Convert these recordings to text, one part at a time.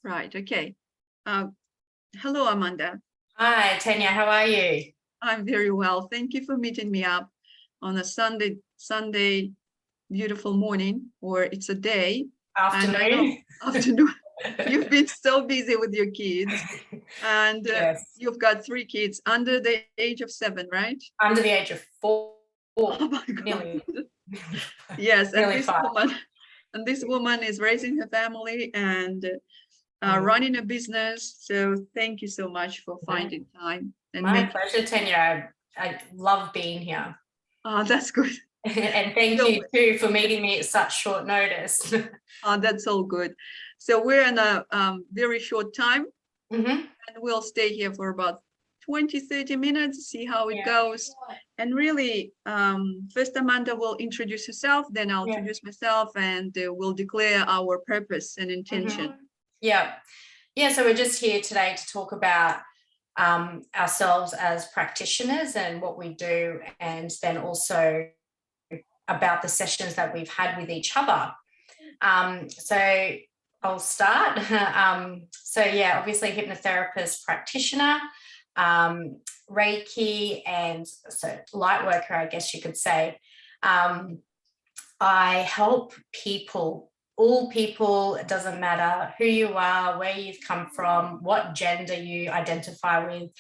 Right. Okay. Uh, hello, Amanda. Hi, Tanya. How are you? I'm very well. Thank you for meeting me up on a Sunday, beautiful morning, or it's a day. And I know Afternoon. afternoon. You've been so busy with your kids, and Yes. you've got 3 kids under the age of 7, right? Under the age of 4. Oh my God. Nearly. Yes, and Nearly 5. this woman is raising her family and running a business. So thank you so much for finding time and My making. pleasure, Tanya. I love being here. Oh, that's good. And thank you too for meeting me at such short notice. Oh, that's all good. So we're in a very short time, Mm-hmm. and we'll stay here for about 20-30 minutes, see how it goes. And really, first Amanda will introduce herself, then I'll introduce myself, and we'll declare our purpose and intention. Yeah. So we're just here today to talk about ourselves as practitioners and what we do, and then also about the sessions that we've had with each other. So I'll start. Obviously hypnotherapist, practitioner, reiki, and so light worker, I guess you could say. I help people, all people. It doesn't matter who you are, where you've come from, what gender you identify with.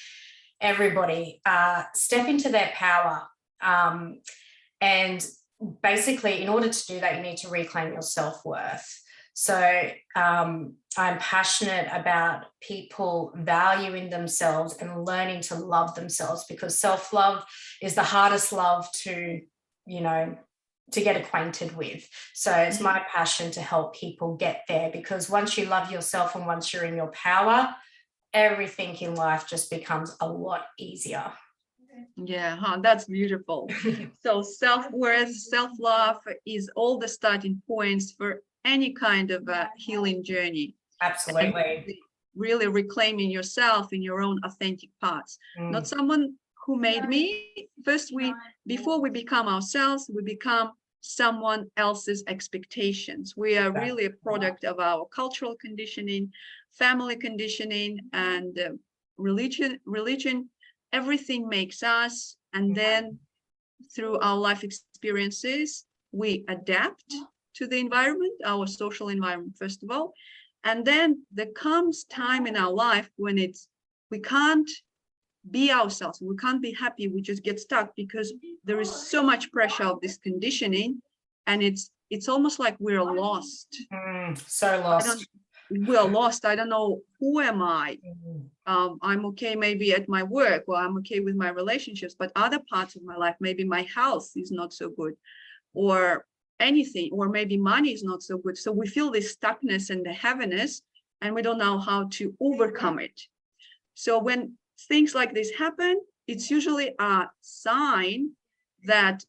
Everybody step into their power, and basically, in order to do that, you need to reclaim your self-worth. So I'm passionate about people valuing themselves and learning to love themselves, because self-love is the hardest love to get acquainted with. So it's my passion to help people get there, because once you love yourself and once you're in your power, everything in life just becomes a lot easier. Yeah, that's beautiful. So self-worth, self-love is all the starting points for any kind of healing journey. Absolutely. Really reclaiming yourself in your own authentic paths. Not someone who made me. First, before we become ourselves, we become someone else's expectations. We are really a product of our cultural conditioning, family conditioning, and religion. Everything makes us, and then through our life experiences, we adapt to the environment, our social environment, first of all. And then there comes time in our life when we can't be ourselves, we can't be happy, we just get stuck because there is so much pressure of this conditioning, and it's almost like we're lost. So lost. We're lost. I don't know, who am I? I'm okay maybe at my work, or I'm okay with my relationships, but other parts of my life, maybe my health is not so good, or anything, or maybe money is not so good. So we feel this stuckness and the heaviness, and we don't know how to overcome it. So when things like this happen, it's usually a sign that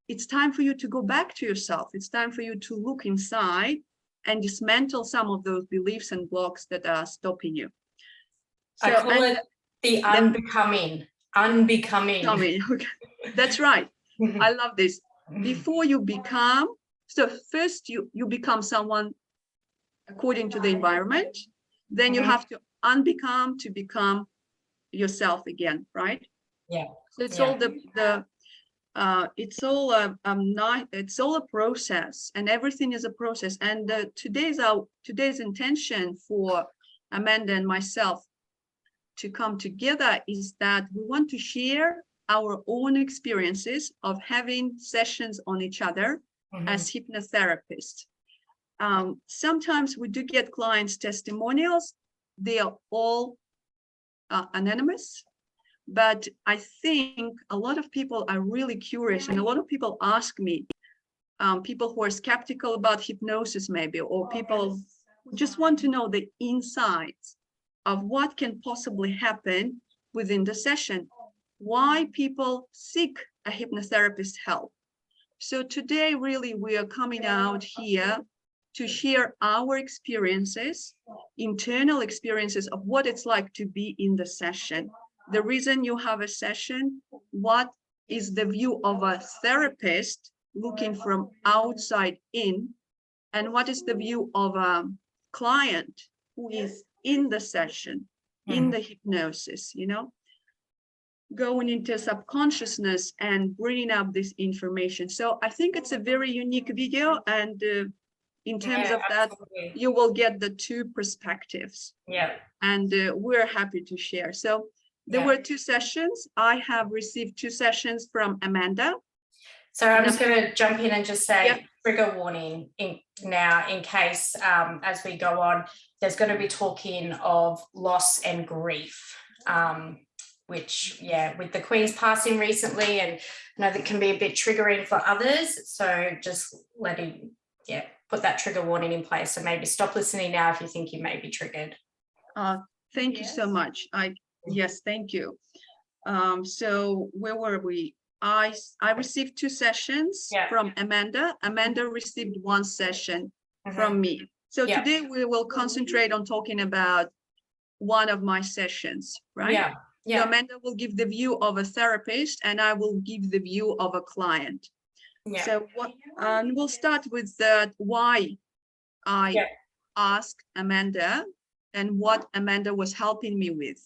it's time for you to go back to yourself. It's time for you to look inside and dismantle some of those beliefs and blocks that are stopping you. So, I call it the unbecoming. Okay. That's right. I love this. Before you become, so first you become someone according to the environment, then you have to unbecome to become yourself again, right? Yeah. So it's all it's all a process, and everything is a process. And today's intention for Amanda and myself to come together is that we want to share our own experiences of having sessions on each other as hypnotherapists. Sometimes we do get clients' testimonials. They are all anonymous, but I think a lot of people are really curious, and a lot of people ask me, people who are skeptical about hypnosis maybe, or people who just want to know the insights of what can possibly happen within the session, why people seek a hypnotherapist help. So today, really, we are coming out here to share our experiences, internal experiences of what it's like to be in the session. The reason you have a session, what is the view of a therapist looking from outside in, and what is the view of a client who is in the session, in the hypnosis, going into subconsciousness and bringing up this information. So I think it's a very unique video, and in terms of that, you will get the two perspectives. Yeah. And we're happy to share. So there were 2 sessions. I have received 2 sessions from Amanda. So I'm just going to jump in and just say trigger warning in case as we go on, there's going to be talking of loss and grief, which, with the Queen's passing recently, and I know that can be a bit triggering for others. So just put that trigger warning in place. So maybe stop listening now if you think you may be triggered. Thank you so much. Yes, thank you. So where were we? I received 2 sessions from Amanda. Amanda received 1 session from me. So today we will concentrate on talking about one of my sessions, right? So Amanda will give the view of a therapist, and I will give the view of a client. So we'll start with why I asked Amanda and what Amanda was helping me with.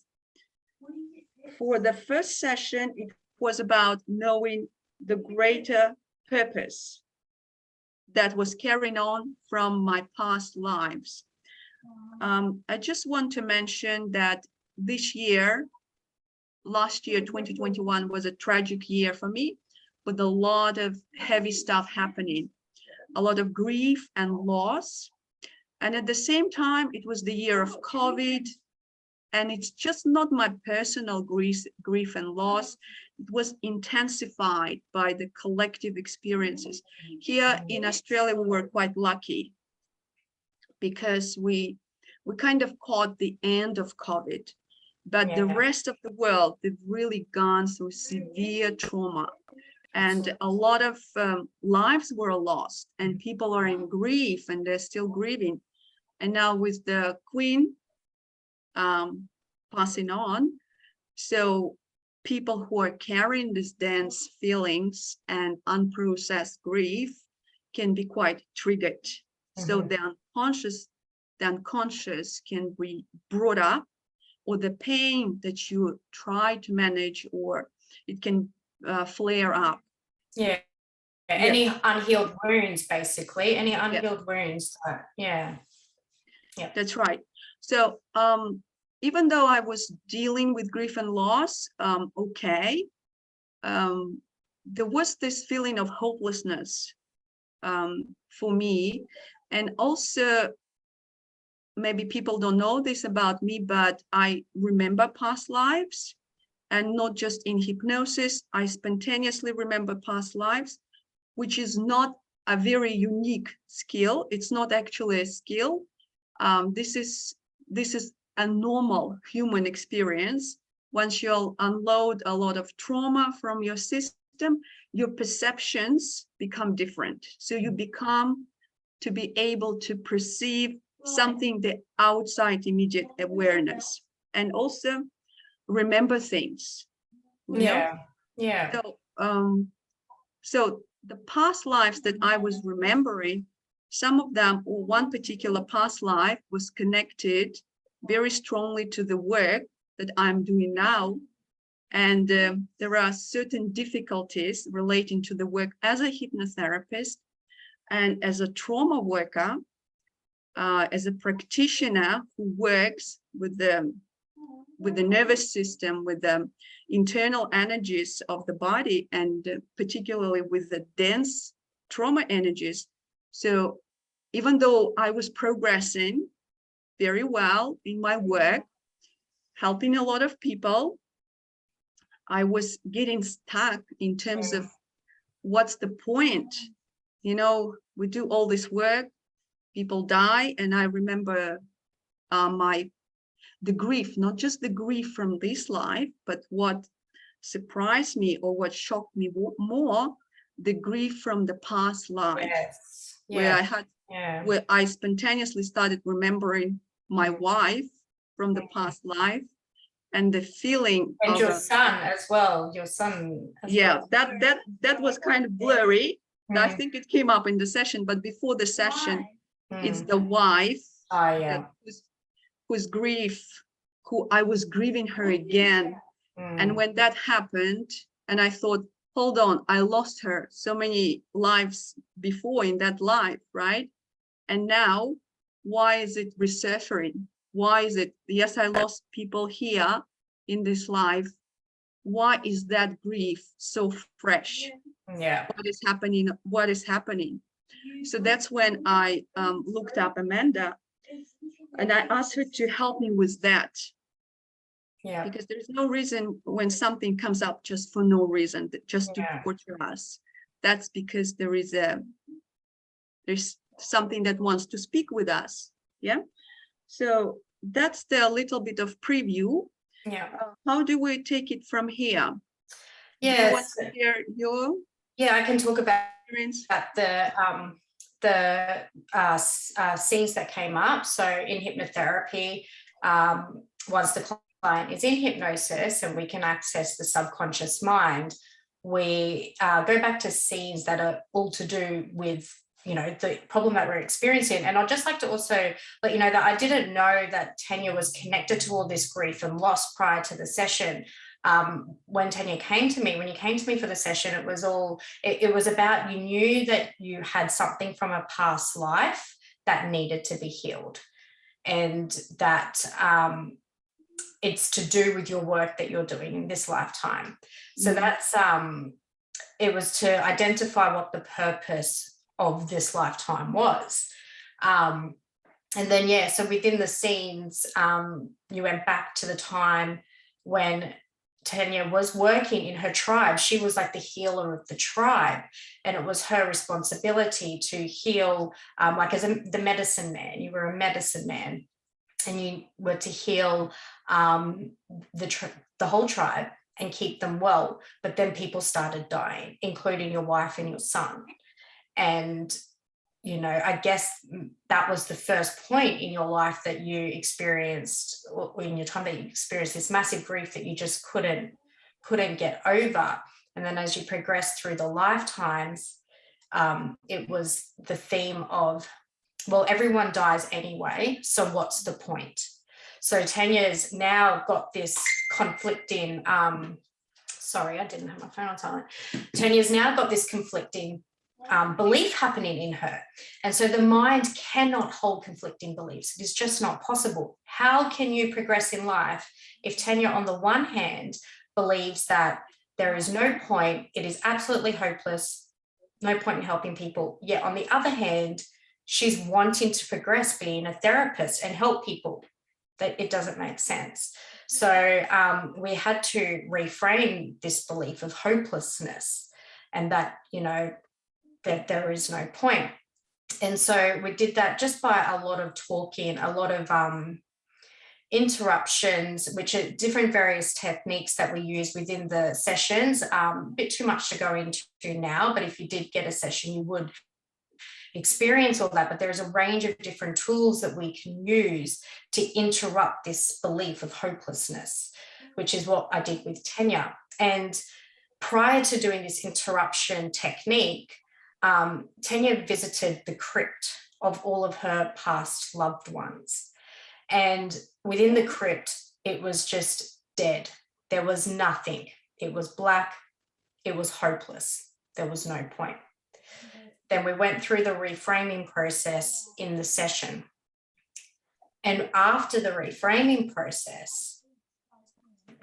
For the first session, it was about knowing the greater purpose that was carrying on from my past lives. I just want to mention that last year, 2021, was a tragic year for me, with a lot of heavy stuff happening, a lot of grief and loss. And at the same time, it was the year of COVID, and it's just not my personal grief and loss. It was intensified by the collective experiences. Here in Australia, we were quite lucky because we kind of caught the end of COVID, but the rest of the world, they've really gone through severe trauma, and a lot of lives were lost, and people are in grief, and they're still grieving. And now with the Queen passing on, so people who are carrying these dense feelings and unprocessed grief can be quite triggered. So the unconscious can be brought up, or the pain that you try to manage, or it can flare up. Any unhealed wounds, basically, any unhealed wounds. That's right. So even though I was dealing with grief and loss, there was this feeling of hopelessness for me. And also, maybe people don't know this about me, but I remember past lives, and not just in hypnosis. I spontaneously remember past lives, which is not a very unique skill. It's not actually a skill. This is a normal human experience. Once you'll unload a lot of trauma from your system, your perceptions become different. So you become to be able to perceive something the outside immediate awareness, and also remember things. So the past lives that I was remembering, some of them, or one particular past life, was connected very strongly to the work that I'm doing now. And there are certain difficulties relating to the work as a hypnotherapist and as a trauma worker, as a practitioner who works with the nervous system, with the internal energies of the body, and particularly with the dense trauma energies. So even though I was progressing very well in my work, helping a lot of people, I was getting stuck in terms of what's the point? We do all this work, people die, and I remember the grief, not just the grief from this life, but what surprised me or what shocked me more, the grief from the past life, where I spontaneously started remembering my wife from the past life, and the feeling and of your son as well. That was kind of blurry. I think it came up in the session, but before the session, it's the wife whose grief, who I was grieving her again. And when that happened, and I thought, hold on, I lost her so many lives before in that life, right? And now, why is it resurfacing? Why is it, yes, I lost people here in this life. Why is that grief so fresh? Yeah. What is happening? What is happening? So that's when I looked up Amanda, and I asked her to help me with that. Yeah. Because there's no reason when something comes up just for no reason, just to torture us. That's because there's something that wants to speak with us. Yeah. So that's the little bit of preview. Yeah. How do we take it from here? Yes. Do you want to share your? Yeah, I can talk about experience? the scenes that came up. So in hypnotherapy, once the client is in hypnosis and we can access the subconscious mind, we go back to scenes that are all to do with, you know, the problem that we're experiencing. And I'd just like to also let you know that I didn't know that Tanya was connected to all this grief and loss prior to the session. When Tanya came to me, when you came to me for the session, it was all, it was about, you knew that you had something from a past life that needed to be healed, and that it's to do with your work that you're doing in this lifetime. So that's, it was to identify what the purpose of this lifetime was. And then, yeah, so within the scenes, you went back to the time when Tanya was working in her tribe. She was like the healer of the tribe, and it was her responsibility to heal, like as the medicine man. You were a medicine man, and you were to heal the whole tribe and keep them well. But then people started dying, including your wife and your son. And you know, I guess that was the first point in your life that you experienced, or in your time that you experienced this massive grief that you just couldn't get over. And then as you progressed through the lifetimes, it was the theme of, well, everyone dies anyway, so what's the point? So Tanya's now got this conflicting, sorry, I didn't have my phone on silent. Tanya's now got this conflicting belief happening in her. And so the mind cannot hold conflicting beliefs. It is just not possible. How can you progress in life if Tanya, on the one hand, believes that there is no point, it is absolutely hopeless, no point in helping people, yet on the other hand, she's wanting to progress, being a therapist and help people? That it doesn't make sense. So we had to reframe this belief of hopelessness, and that, you know, that there is no point. And so we did that just by a lot of talking, a lot of interruptions, which are different various techniques that we use within the sessions. A bit too much to go into now, but if you did get a session, you would experience all that. But there's a range of different tools that we can use to interrupt this belief of hopelessness, which is what I did with Tanya. And prior to doing this interruption technique, Tanya visited the crypt of all of her past loved ones. And within the crypt, it was just dead. There was nothing. It was black. It was hopeless. There was no point. Then we went through the reframing process in the session. And after the reframing process,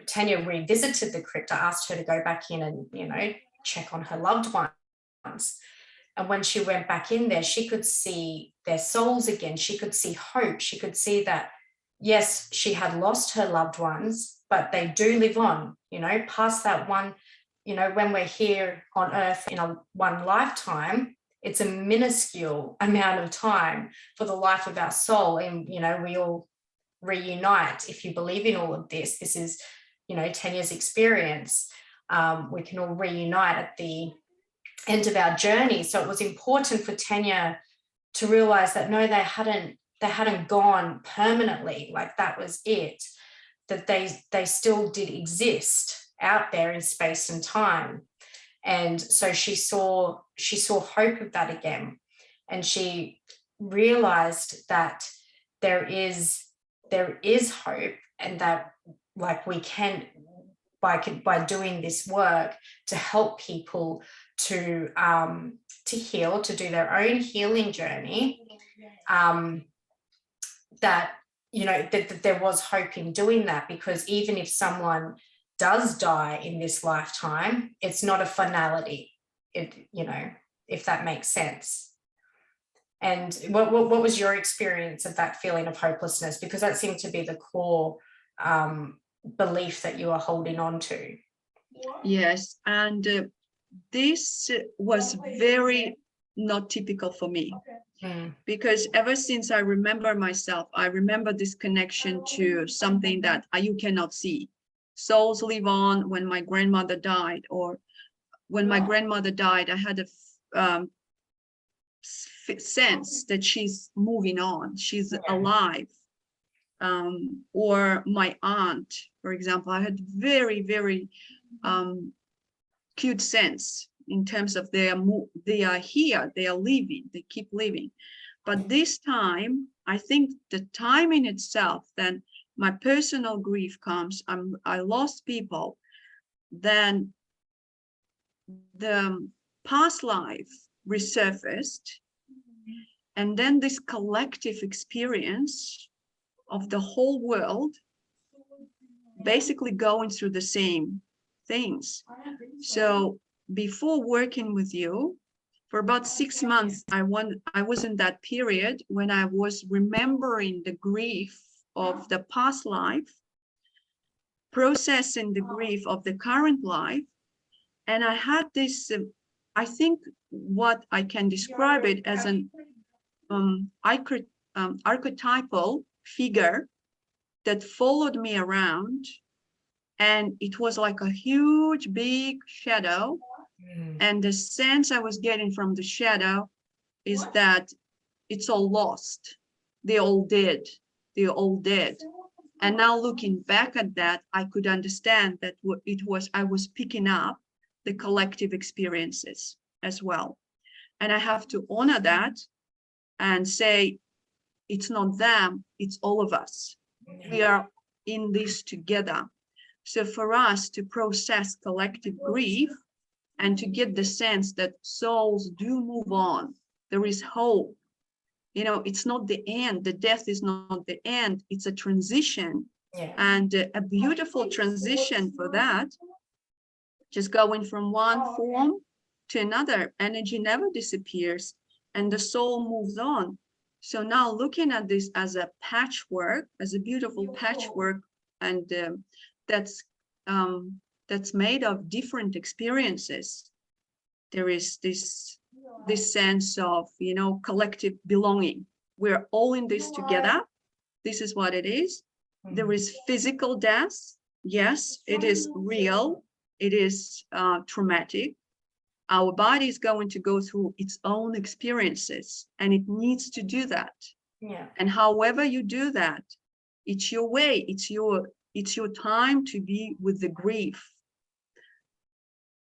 Tanya revisited the crypt. I asked her to go back in and, you know, check on her loved ones. And when she went back in there, she could see their souls again. She could see hope. She could see that, yes, she had lost her loved ones, but they do live on, you know, past that one, you know, when we're here on earth in one lifetime, it's a minuscule amount of time for the life of our soul. And, you know, we all reunite. If you believe in all of this, this is, you know, Tanya's experience. We can all reunite at the end of our journey. So it was important for Tanya to realize that no, they hadn't gone permanently, like that was it, that they still did exist out there in space and time. And so she saw hope of that again, and she realized that there is there is hope, and that like we can, by doing this work, to help people to heal, to do their own healing journey, that, you know, that there was hope in doing that, because even if someone does die in this lifetime, it's not a finality, you know, if that makes sense. And what was your experience of that feeling of hopelessness? Because that seemed to be the core belief that you are holding on to. Yes, and this was very not typical for me, because ever since I remember myself, I remember this connection to something that you cannot see. Souls live on. When my grandmother died, or when my grandmother died, I had a sense that she's moving on, she's alive. Or my aunt, for example, I had very, very cute sense in terms of they are here, they are living, they keep living. But this time, I think the time in itself, then my personal grief comes, I lost people, then the past life resurfaced, and then this collective experience of the whole world basically going through the same things. So before working with you for about 6 months, I was in that period when I was remembering the grief of the past life, processing the grief of the current life. And I had this, I think what I can describe it as an archetypal figure that followed me around. And it was like a huge, big shadow. And the sense I was getting from the shadow is that it's all lost. They all dead. They're all dead. And now looking back at that, I could understand that it was, I was picking up the collective experiences as well. And I have to honor that and say, it's not them, it's all of us. We are in this together. So for us to process collective grief and to get the sense that souls do move on, there is hope. You know, it's not the end. The death is not the end. It's a transition, and a beautiful transition for that. Just going from one form to another, energy never disappears, and the soul moves on. So now looking at this as a patchwork, as a beautiful patchwork, and that's made of different experiences. There is this sense of, you know, collective belonging. We're all in this together. This is what it is. There is physical death. Yes, it is real. It is traumatic. Our body is going to go through its own experiences, and it needs to do that. And however you do that, it's your way. It's your time to be with the grief.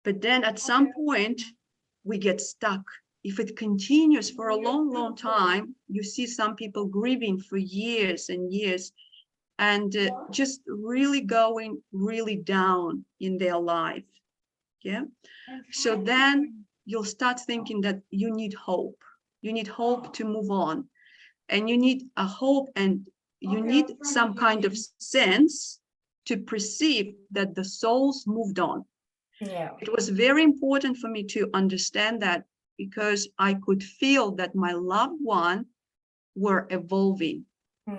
But then at some point, we get stuck. If it continues for a long, long time, you see some people grieving for years and years, and just really going really down in their life. Yeah. So then you'll start thinking that you need hope. You need hope to move on. And you need a hope, and you need some kind of sense to perceive that the souls moved on. It was very important for me to understand that, because I could feel that my loved one were evolving.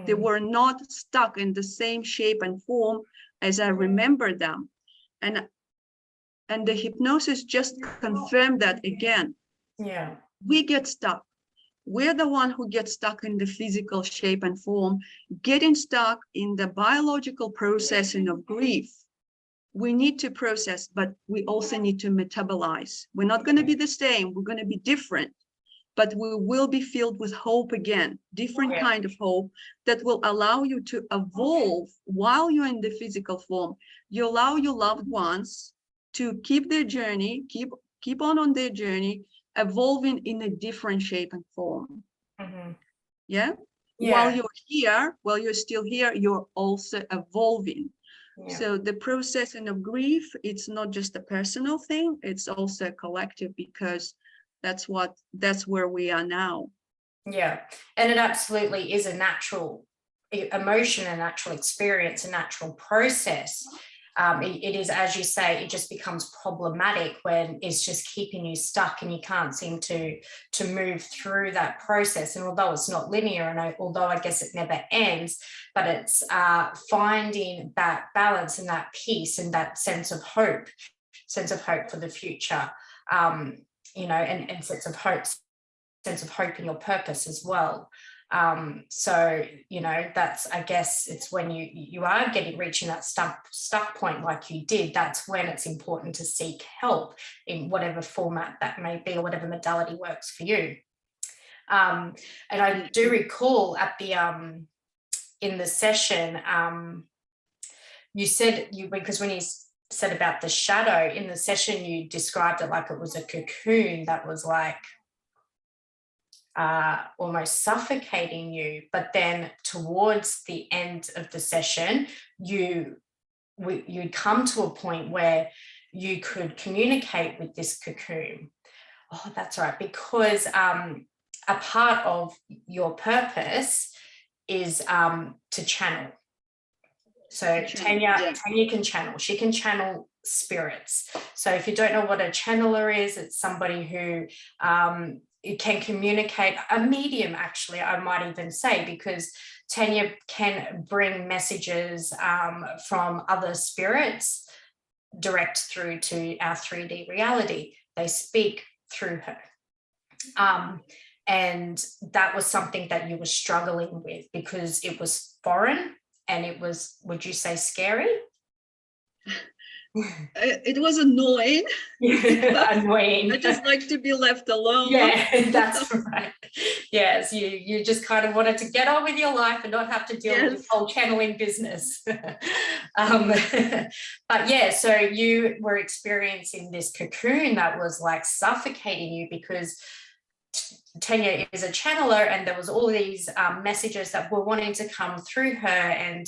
They were not stuck in the same shape and form as I remember them. And the hypnosis just confirmed that again. We get stuck. We're the one who gets stuck in the physical shape and form, getting stuck in the biological processing of grief. We need to process, but we also need to metabolize. We're not going to be the same. We're going to be different, but we will be filled with hope again, different kind of hope that will allow you to evolve while you're in the physical form. You allow your loved ones to keep their journey, keep on their journey, evolving in a different shape and form. Yeah. while you're still here, you're also evolving. Yeah. So the processing of grief, it's not just a personal thing, it's also a collective, because that's where we are now. Yeah, and it absolutely is a natural emotion, a natural experience, a natural process. It is, as you say, it just becomes problematic when it's just keeping you stuck and you can't seem to move through that process. And although it's not linear, and although I guess it never ends, but it's finding that balance and that peace and that sense of hope for the future, you know, and sense of hope in your purpose as well. So, you know, that's, I guess it's when you are reaching that stuck point like you did, that's when it's important to seek help in whatever format that may be, or whatever modality works for you. And I do recall at the in the session, you said because when you said about the shadow in the session, you described it like it was a cocoon that was like almost suffocating you, but then towards the end of the session you'd come to a point where you could communicate with this cocoon. Oh, that's right, because a part of your purpose is to channel. So Tanya can channel. She can channel spirits. So if you don't know what a channeler is, it's somebody who it can communicate, a medium actually, I might even say, because Tanya can bring messages from other spirits direct through to our 3D reality. They speak through her. And that was something that you were struggling with because it was foreign and it was, would you say, scary? It was annoying. Annoying. I just like to be left alone. Yeah, that's right. Yes, you just kind of wanted to get on with your life and not have to deal with this whole channeling business. But yeah, so you were experiencing this cocoon that was like suffocating you because Tanya is a channeler and there was all these messages that were wanting to come through her and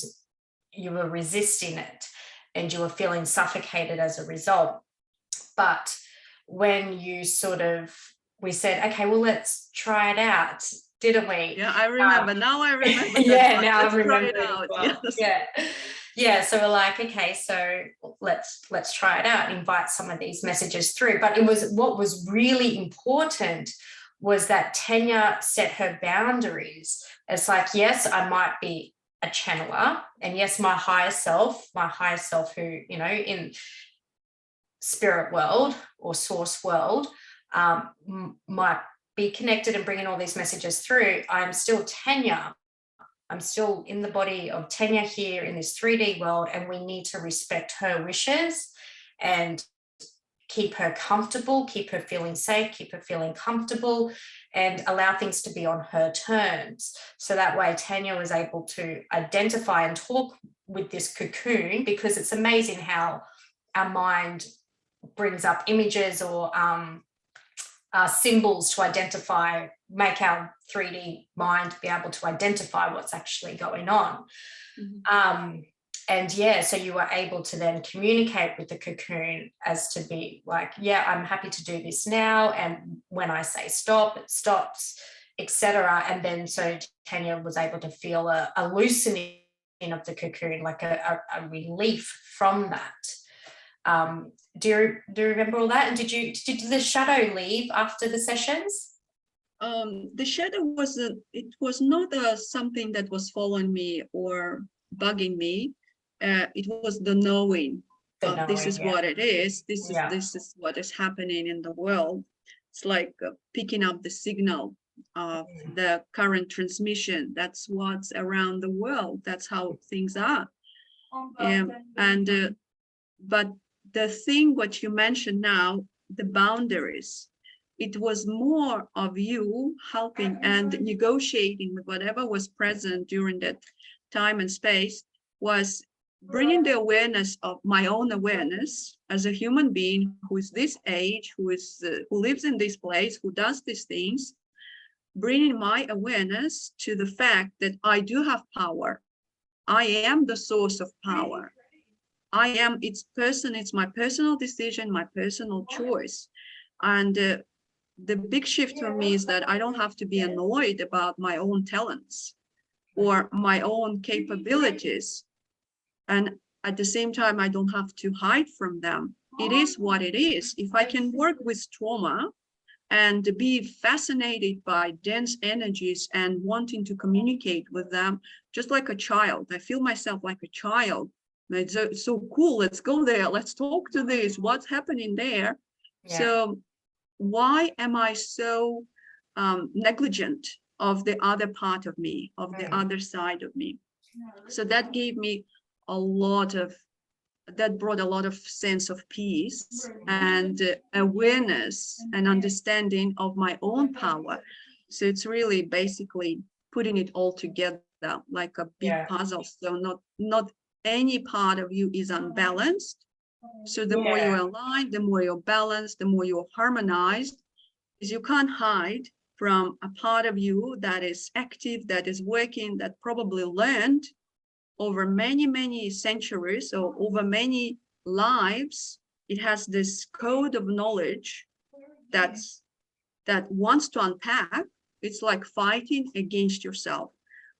you were resisting it and you were feeling suffocated as a result. But when you we said, okay, well, let's try it out, didn't we? Yeah, I remember. Now I remember that. Yeah, now let's I remember try it out. well. Yes. Yeah. So we're like, okay, so let's try it out, invite some of these messages through. But what was really important was that Tanya set her boundaries. It's like, yes, I might be a channeler, and yes, my higher self who, you know, in spirit world or source world might be connected and bringing all these messages through. I'm still Tanya. I'm still in the body of Tanya here in this 3D world, and we need to respect her wishes and keep her comfortable, keep her feeling safe, keep her feeling comfortable, and allow things to be on her terms. So that way Tanya was able to identify and talk with this cocoon, because it's amazing how our mind brings up images or symbols to identify, make our 3D mind be able to identify what's actually going on. Mm-hmm. And yeah, so you were able to then communicate with the cocoon as to be like, yeah, I'm happy to do this now. And when I say stop, it stops, etc. And then so Tanya was able to feel a loosening of the cocoon, like a relief from that. Do you remember all that? And did the shadow leave after the sessions? The shadow was not something that was following me or bugging me. It was the knowing of this is what it is. This is what is happening in the world. It's like picking up the signal of the current transmission. That's what's around the world. That's how things are. But the thing what you mentioned now, the boundaries, it was more of you helping and negotiating with whatever was present during that time and space, was bringing the awareness of my own awareness as a human being who is this age, who lives in this place, who does these things, bringing my awareness to the fact that I do have power. I am the source of power. I am its person. It's my personal decision, my personal choice. And the big shift for me is that I don't have to be annoyed about my own talents or my own capabilities. And at the same time, I don't have to hide from them. It is what it is. If I can work with trauma and be fascinated by dense energies and wanting to communicate with them, just like a child, I feel myself like a child. It's so cool. Let's go there. Let's talk to this. What's happening there? Yeah. So why am I so negligent of the other part of me, of the other side of me? So that gave me that brought a lot of sense of peace and awareness and understanding of my own power. So it's really basically putting it all together like a big puzzle. So not any part of you is unbalanced. So the more you're aligned, the more you're balanced, the more you're harmonized, is you can't hide from a part of you that is active, that is working, that probably learned over many, many centuries or over many lives. It has this code of knowledge that wants to unpack. It's like fighting against yourself.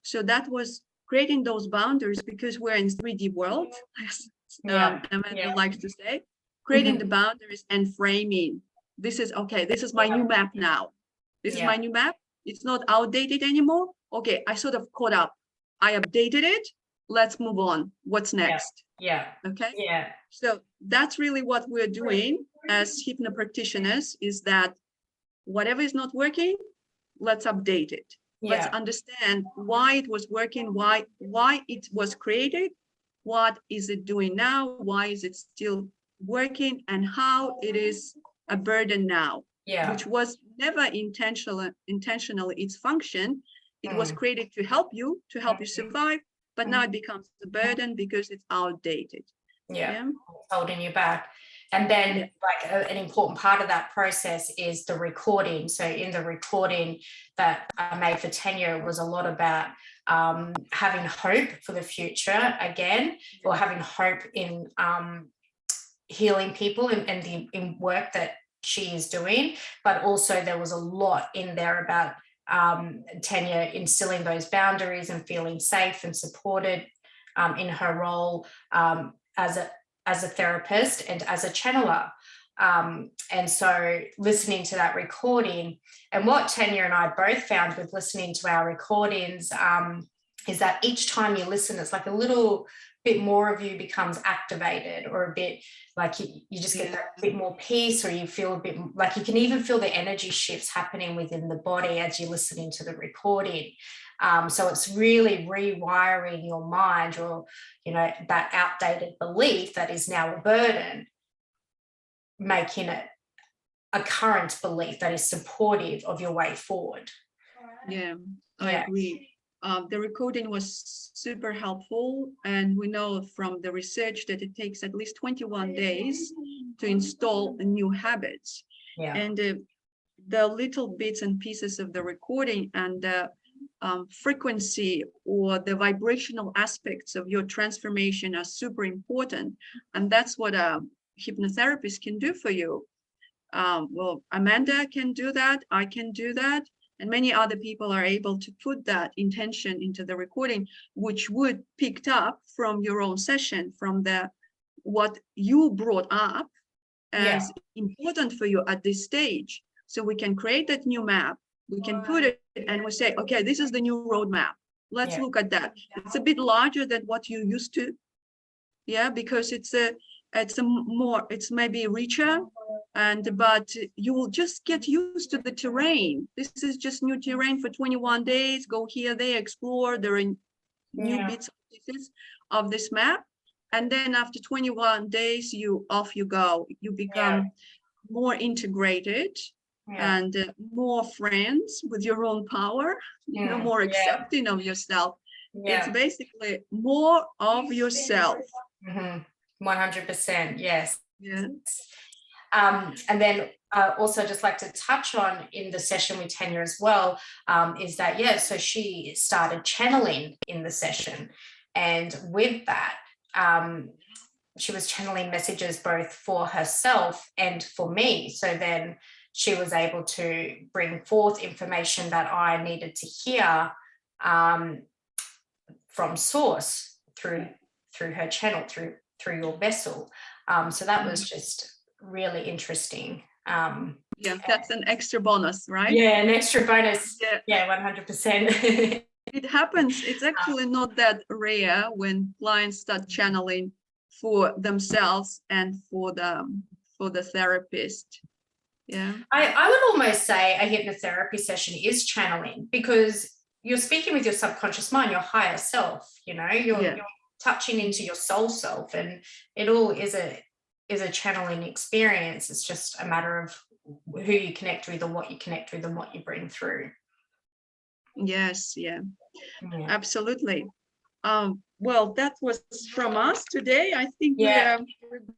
So that was creating those boundaries, because we're in 3D world, as Amanda likes to say, creating the boundaries and framing. This is okay. This is my new map now. This is my new map. It's not outdated anymore. Okay, I sort of caught up. I updated it. Let's move on. What's next? Okay. So that's really what we're doing as hypno practitioners, is that whatever is not working, let's update it. Let's understand why it was working, why it was created, what is it doing now, why is it still working, and how it is a burden now, which was never intentionally its function. It was created to help you survive, but now it becomes a burden because it's outdated. Holding you back. And then like an important part of that process is the recording. So in the recording that I made for Tanya, it was a lot about having hope for the future again, or having hope in healing people and in work that she is doing. But also there was a lot in there about Tanya instilling those boundaries and feeling safe and supported in her role as a therapist and as a channeler. And so listening to that recording, and what Tanya and I both found with listening to our recordings is that each time you listen, it's like a little bit more of you becomes activated, or a bit like you just get that bit more peace, or you feel a bit like you can even feel the energy shifts happening within the body as you're listening to the recording. So it's really rewiring your mind, or, that outdated belief that is now a burden, making it a current belief that is supportive of your way forward. I agree. The recording was super helpful, and we know from the research that it takes at least 21 days to install new habits. And the little bits and pieces of the recording and the frequency or the vibrational aspects of your transformation are super important, and that's what a hypnotherapist can do for you. Well, Amanda can do that, I can do that, and many other people are able to put that intention into the recording, which would picked up from your own session, from what you brought up as important for you at this stage. So we can create that new map, we can put it, and we say, okay, this is the new roadmap. Let's look at that. It's a bit larger than what you used to, because it's maybe richer, but you will just get used to the terrain. This is just new terrain for 21 days. Go here, there, explore. There are new bits and pieces of this map, and then after 21 days, you go. You become more integrated and more friends with your own power. More accepting of yourself. It's basically more of yourself. 100%, yes. And then also just like to touch on in the session with Tanya as well, is that, yeah, so she started channeling in the session. And with that, she was channeling messages both for herself and for me. So then she was able to bring forth information that I needed to hear from source through her channel, through your vessel. So that was just really interesting. Yeah, that's an extra bonus, right? Yeah, an extra bonus. Yeah, 100%. it happens. It's actually not that rare when clients start channeling for themselves and for the therapist. Yeah, I would almost say a hypnotherapy session is channeling, because you're speaking with your subconscious mind, your higher self, you're touching into your soul self, and it all is a channeling experience. It's just a matter of who you connect with, or what you connect with, and what you bring through. Yes, yeah. Absolutely. Well, that was from us today. I think we're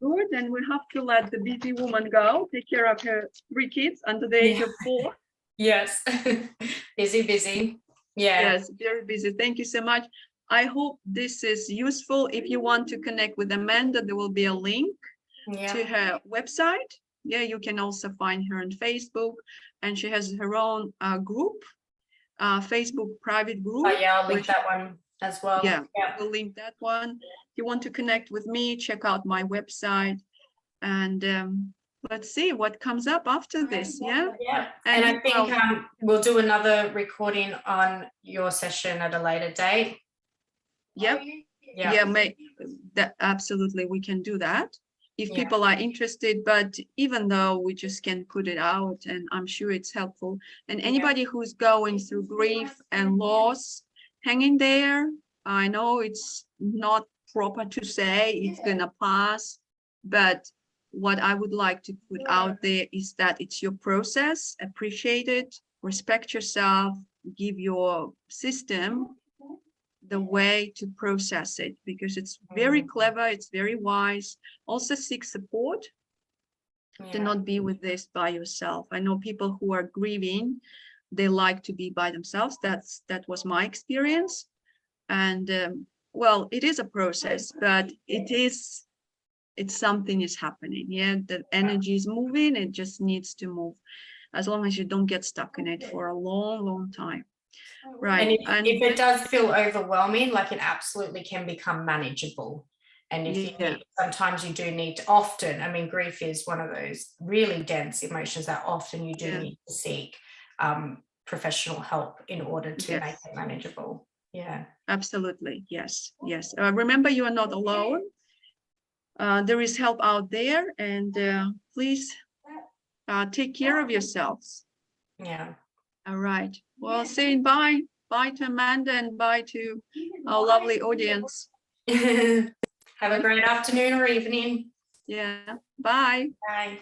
good, and we have to let the busy woman go, take care of her 3 kids under the age of 4. Yes. busy. Yeah. Yes, very busy. Thank you so much. I hope this is useful. If you want to connect with Amanda, there will be a link to her website. Yeah, you can also find her on Facebook, and she has her own group, Facebook private group. Oh yeah, I'll link that one as well. Yeah, we'll link that one. If you want to connect with me, check out my website, and let's see what comes up after this. Yeah. And I think we'll do another recording on your session at a later date. Yep. Yeah, absolutely, we can do that if people are interested, but even though we just can put it out, and I'm sure it's helpful. And anybody who's going through grief and loss, hang in there. I know it's not proper to say it's gonna pass, but what I would like to put out there is that it's your process. Appreciate it, respect yourself, give your system the way to process it, because it's very clever, it's very wise. Also seek support. Do not be with this by yourself. I know people who are grieving, they like to be by themselves. That was my experience. And well, it is a process, but it's something is happening. Yeah, the energy is moving, it just needs to move, as long as you don't get stuck in it for a long time. Right. And if it does feel overwhelming, like, it absolutely can become manageable. And if sometimes you do need to, often, I mean, grief is one of those really dense emotions that often you do need to seek professional help in order to make it manageable. Yeah, absolutely. Yes. Remember, you are not alone. There is help out there, and please take care of yourselves. Yeah. All right. Well, saying bye to Amanda, and bye to our lovely audience. Have a great afternoon or evening. Yeah. Bye. Bye.